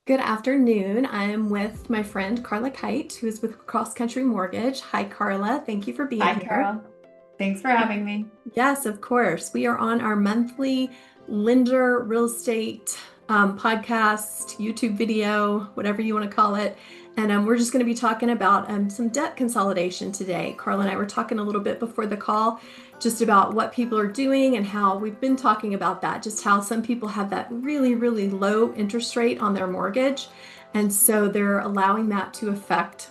Good afternoon. I am with my friend Karla Kyte, who is with CrossCountry Mortgage. Hi, Karla. Thank you for being Hi, here. Carol. Thanks for having me. Yes, of course. We are on our monthly lender real estate podcast, YouTube video, whatever you want to call it. And we're just going to be talking about some debt consolidation today. Carla and I were talking a little bit before the call just about what people are doing and how we've been talking about that, just how some people have that really, really low interest rate on their mortgage. And so they're allowing that to affect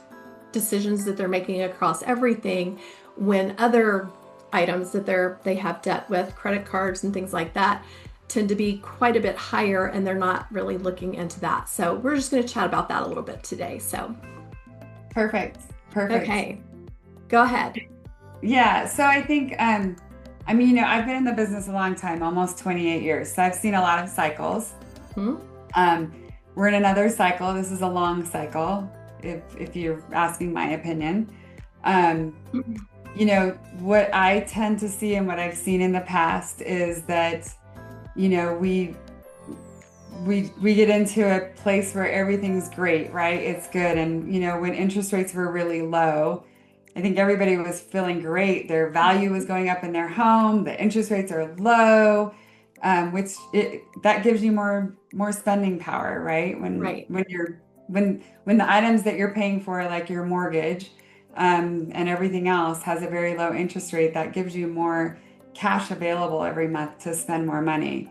decisions that they're making across everything when other items that they have debt with, credit cards and things like that, tend to be quite a bit higher and they're not really looking into that. So we're just going to chat about that a little bit today. So, Perfect. Perfect. okay, go ahead. Yeah. So I think, I've been in the business a long time, almost 28 years. So I've seen a lot of cycles. Hmm? Um, we're in another cycle. This is a long cycle, if you're asking my opinion. Um, what I tend to see and what I've seen in the past is that, you know, we get into a place where everything's great, right? It's good. And, when interest rates were really low, I think everybody was feeling great. Their value was going up in their home. The interest rates are low, that gives you more spending power, right? Right. When the items that you're paying for, like your mortgage, and everything else, has a very low interest rate, that gives you more cash available every month to spend more money.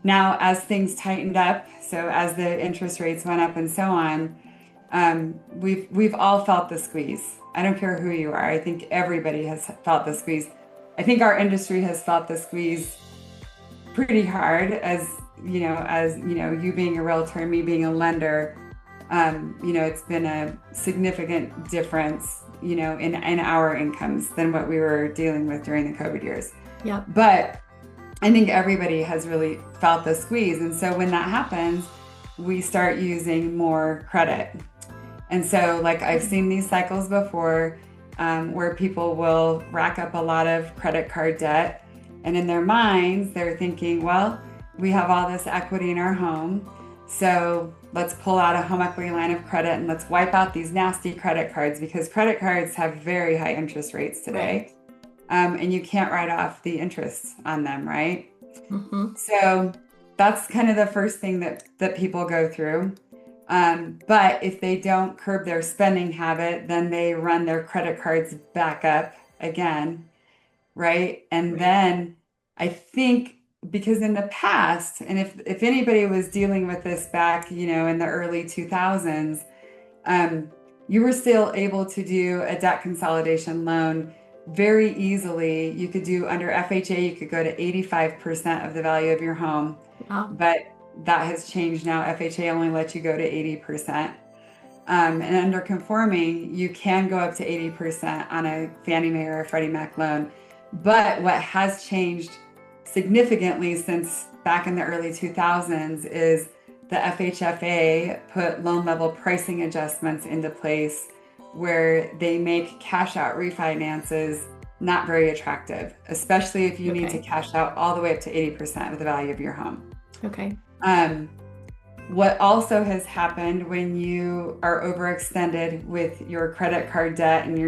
Now, as things tightened up, so as the interest rates went up and so on, we've all felt the squeeze. I don't care who you are. I think everybody has felt the squeeze. I think our industry has felt the squeeze pretty hard, as you being a realtor and me being a lender. It's been a significant difference, in our incomes than what we were dealing with during the COVID years. Yep. But I think everybody has really felt the squeeze. And so when that happens, we start using more credit. And so, like, I've seen these cycles before, where people will rack up a lot of credit card debt. And in their minds, they're thinking, well, we have all this equity in our home. So let's pull out a home equity line of credit and let's wipe out these nasty credit cards, because credit cards have very high interest rates Right. today. And you can't write off the interest on them, right? Hmm. So that's kind of the first thing that people go through. But if they don't curb their spending habit, then they run their credit cards back up again, right? And Right. then I think, because in the past, and if anybody was dealing with this back, in the early 2000s, um, you were still able to do a debt consolidation loan very easily. You could do, under FHA, you could go to 85% of the value of your home, Wow. but that has changed now. FHA only lets you go to 80%. And under conforming, you can go up to 80% on a Fannie Mae or a Freddie Mac loan. But what has changed significantly since back in the early 2000s is the FHFA put loan level pricing adjustments into place, where they make cash out refinances not very attractive, especially if you need to Okay. cash out all the way up to 80% of the value of your home. Okay. Um, what also has happened when you are overextended with your credit card debt and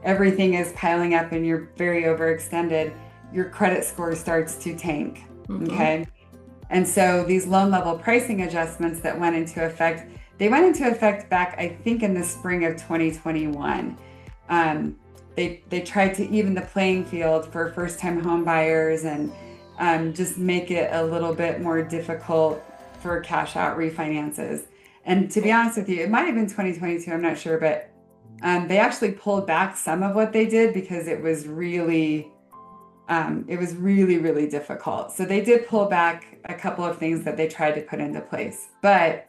everything is piling up and you're very overextended, your credit score starts to tank. Hmm. Okay. And so these loan level pricing adjustments that went into effect, they went into effect back, I think, in the spring of 2021. They tried to even the playing field for first time home buyers, and just make it a little bit more difficult for cash out refinances. And to be honest with you, it might have been 2022, I'm not sure, but they actually pulled back some of what they did because it was really, really difficult. So they did pull back a couple of things that they tried to put into place. But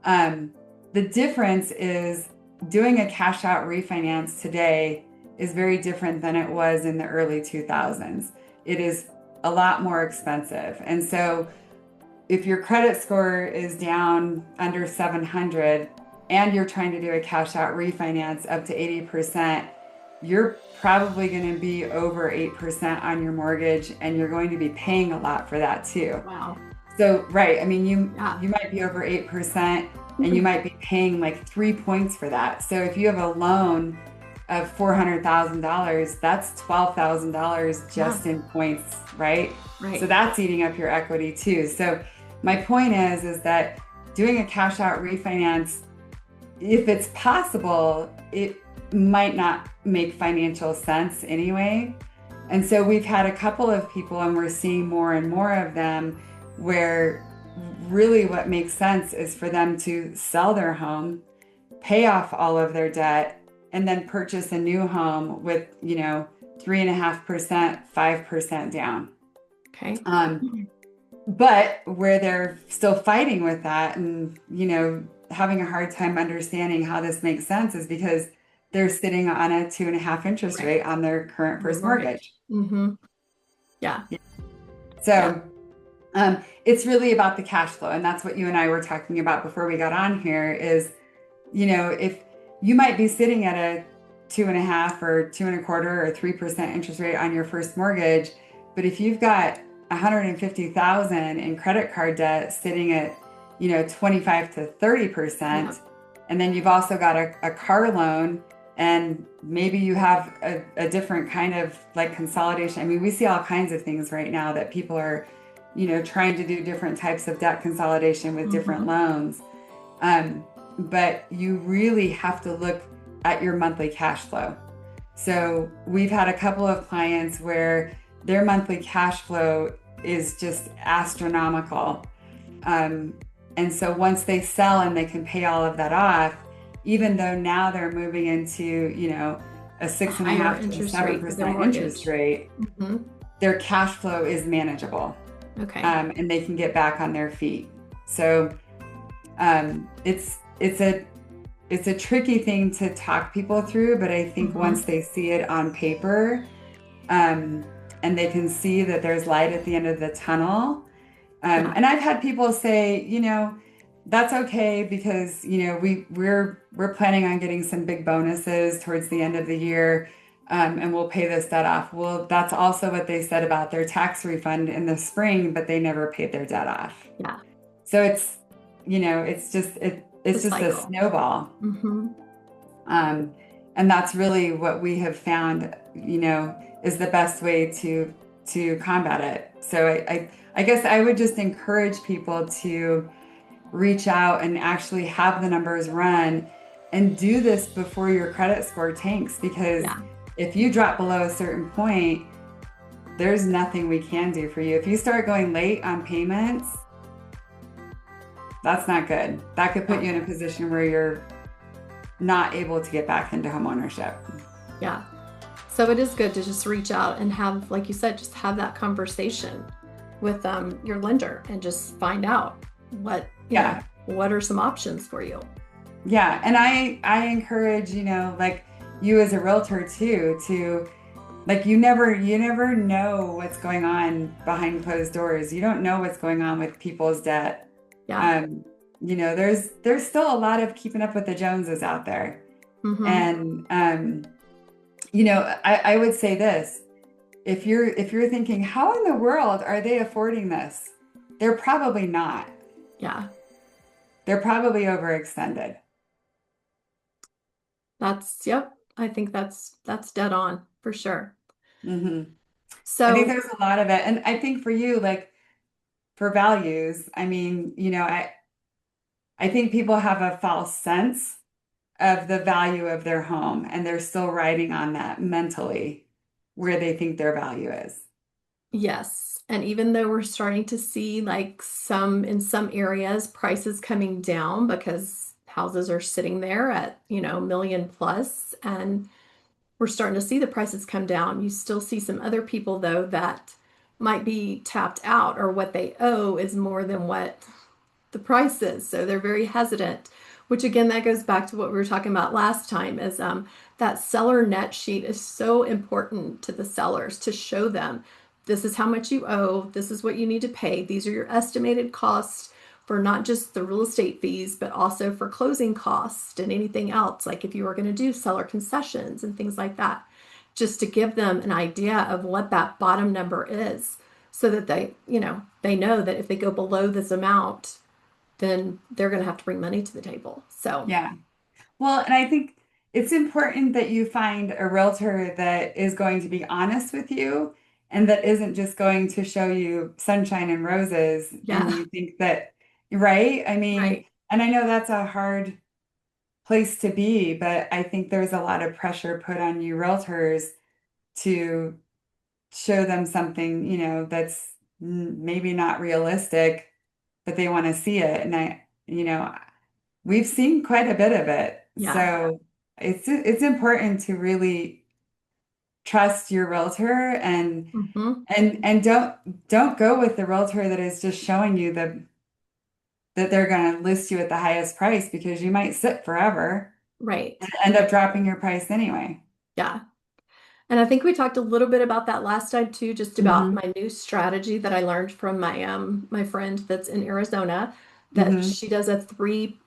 um, the difference is, doing a cash out refinance today is very different than it was in the early 2000s. It is a lot more expensive. And so if your credit score is down under 700 and you're trying to do a cash out refinance up to 80%, you're probably going to be over 8% on your mortgage, and you're going to be paying a lot for that too. Wow. So, right. I mean, Yeah. you might be over 8% and you Mhm. might be paying like 3 points for that. So if you have a loan of $400,000, that's $12,000 Yeah. just in points, right? So Right. that's eating up your equity too. So my point is that doing a cash out refinance, if it's possible, it might not make financial sense anyway. And so we've had a couple of people, and we're seeing more and more of them, where really what makes sense is for them to sell their home, pay off all of their debt, and then purchase a new home with, 3.5%, 5% down. Okay. Um, Mhm. but where they're still fighting with that and, having a hard time understanding how this makes sense is because they're sitting on a 2.5 interest Right. rate on their current Your first mortgage. mortgage. Yeah. Yeah. So it's really about the cash flow. And that's what you and I were talking about before we got on here is, if you might be sitting at a 2.5 or 2.25 or 3% interest rate on your first mortgage, but if you've got 150,000 in credit card debt sitting at, 25 to Yeah. 30%, and then you've also got a car loan and maybe you have a different kind of like consolidation. I mean, we see all kinds of things right now that people are, trying to do different types of debt consolidation with different Hmm. loans. Um, but you really have to look at your monthly cash flow. So we've had a couple of clients where their monthly cash flow is just astronomical. Um, and so once they sell and they can pay all of that off, even though now they're moving into, a A six and a higher half to a interest seven rate for their percent interest mortgage. rate, Hmm. their cash flow is manageable, Okay. and they can get back on their feet. So it's a tricky thing to talk people through, but I think once Hmm. they see it on paper, um, and they can see that there's light at the end of the tunnel. Yeah. And I've had people say, that's okay because we're planning on getting some big bonuses towards the end of the year, and we'll pay this debt off. Well, that's also what they said about their tax refund in the spring, but they never paid their debt off. Yeah. So it's The just a cycle. snowball. Hmm. Um, and that's really what we have found, is the best way to combat it. So I guess I would just encourage people to reach out and actually have the numbers run and do this before your credit score tanks, because Yeah. if you drop below a certain point, there's nothing we can do for you. If you start going late on payments, that's not good. That could put Yeah. you in a position where you're not able to get back into homeownership. Yeah. So it is good to just reach out and have, like you said, just have that conversation with your lender and just find out Yeah. what are some options for you. Yeah. And I encourage, like you as a realtor too, to like you never know what's going on behind closed doors. You don't know what's going on with people's debt. Yeah. Um, there's still a lot of keeping up with the Joneses out there. Mm-hmm. And I would say this. If you're thinking, how in the world are they affording this? They're probably not. Yeah. They're probably overextended. Yep. I think that's dead on for sure. Hmm. I think So there's a lot of it. And I think for you, like for values, I mean, I think people have a false sense of the value of their home and they're still riding on that mentally where they think their value is. yes. And even though we're starting to see like in some areas prices coming down because houses are sitting there at, million plus, and we're starting to see the prices come down. You still see some other people though that might be tapped out, or what they owe is more than what the price is. So they're very hesitant, which again, that goes back to what we were talking about last time is that seller net sheet is so important to the sellers to show them this is how much you owe, this is what you need to pay, these are your estimated costs for not just the real estate fees, but also for closing costs and anything else, like if you were going to do seller concessions and things like that, just to give them an idea of what that bottom number is. so that they know that if they go below this amount, then they're going to have to bring money to the table. So, Yeah. Well, and I think it's important that you find a realtor that is going to be honest with you and that isn't just going to show you sunshine and roses and yeah, you think that, right? I mean, right. and I know that's a hard place to be, but I think there's a lot of pressure put on you realtors to show them something, that's maybe not realistic, but they want to see it. And we've seen quite a bit of it. Yeah. So it's important to really trust your realtor and Hmm. and don't go with the realtor that is just showing you that they're going to list you at the highest price because you might sit forever Right. and end up dropping your price anyway. Yeah. And I think we talked a little bit about that last time too, just about Hmm. my new strategy that I learned from my friend that's in Arizona, that Hmm. she does a three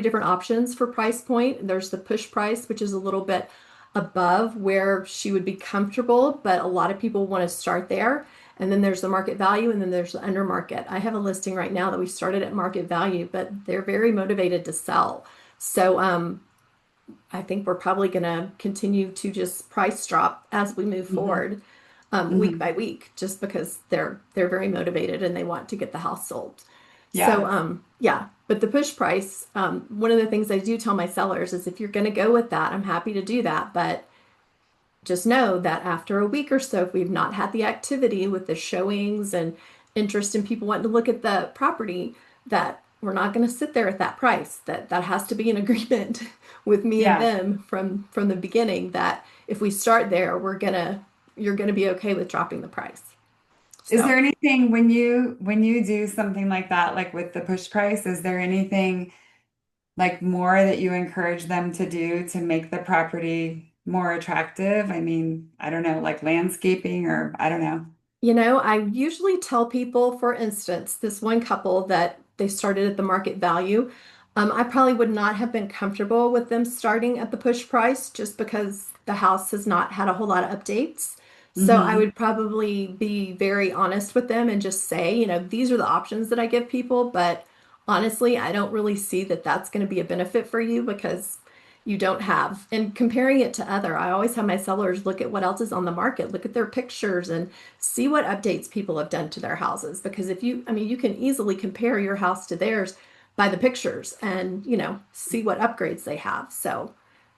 different options for price point. There's the push price, which is a little bit above where she would be comfortable, but a lot of people want to start there. And then there's the market value, and then there's the under market. I have a listing right now that we started at market value, but they're very motivated to sell. So I think we're probably going to continue to just price drop as we move Hmm. forward, week Hmm. by week, just because they're very motivated and they want to get the house sold. So Yeah. yeah, but the push price, one of the things I do tell my sellers is if you're going to go with that, I'm happy to do that, but just know that after a week or so, if we've not had the activity with the showings and interest in people wanting to look at the property, that we're not going to sit there at that price. That has to be an agreement with me and Yeah. them from the beginning. That if we start there, you're gonna be okay with dropping the price. Is So. there anything when you do something like that, like with the push price, is there anything like more that you encourage them to do to make the property more attractive? I mean, I don't know, like landscaping or I don't know. I usually tell people, for instance, this one couple that they started at the market value. I probably would not have been comfortable with them starting at the push price just because the house has not had a whole lot of updates. So I Hmm. would probably be very honest with them and just say, these are the options that I give people, but honestly, I don't really see that that's going to be a benefit for you because you don't have. And comparing it to other, I always have my sellers look at what else is on the market, look at their pictures and see what updates people have done to their houses. Because I mean, you can easily compare your house to theirs by the pictures and, see what upgrades they have. So,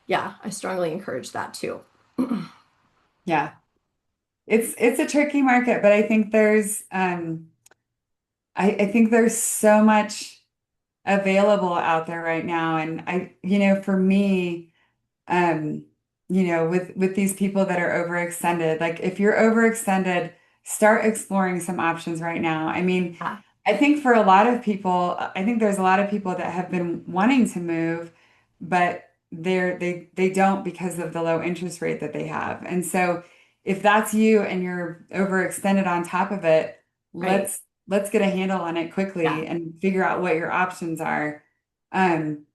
yeah, I strongly encourage that too. Yeah. It's a tricky market, but I think I think there's so much available out there right now. And for me, um, with these people that are overextended. Like if you're overextended, start exploring some options right now. I mean, Yeah, I think for a lot of people, I think there's a lot of people that have been wanting to move, but they don't because of the low interest rate that they have. And so if that's you and you're overextended on top of it, right. let's get a handle on it quickly Yeah. and figure out what your options are. Um,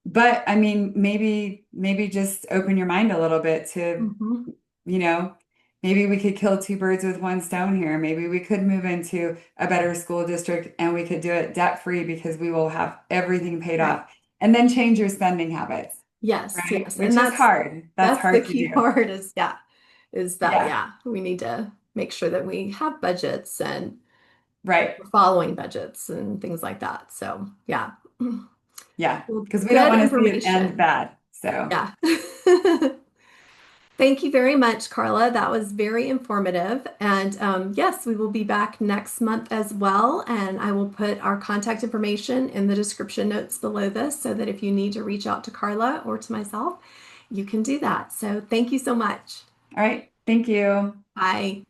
but I mean, maybe just open your mind a little bit to, Hmm. you know, maybe we could kill two birds with one stone here. Maybe we could move into a better school district and we could do it debt free because we will have everything paid Right. off. And then change your spending habits, Yes, right? yes. Which And is hard. That's that's the hard to key do. part is yeah, is that Yeah, yeah, we need to make sure that we have budgets and right. we're following budgets and things like that. So, yeah. Yeah. Well, Because we don't good want to see it end information. bad. So, Yeah. Thank you very much, Karla. That was very informative. And yes, we will be back next month as well. And I will put our contact information in the description notes below this so that if you need to reach out to Karla or to myself, you can do that. So thank you so much. all right. Thank you. Bye.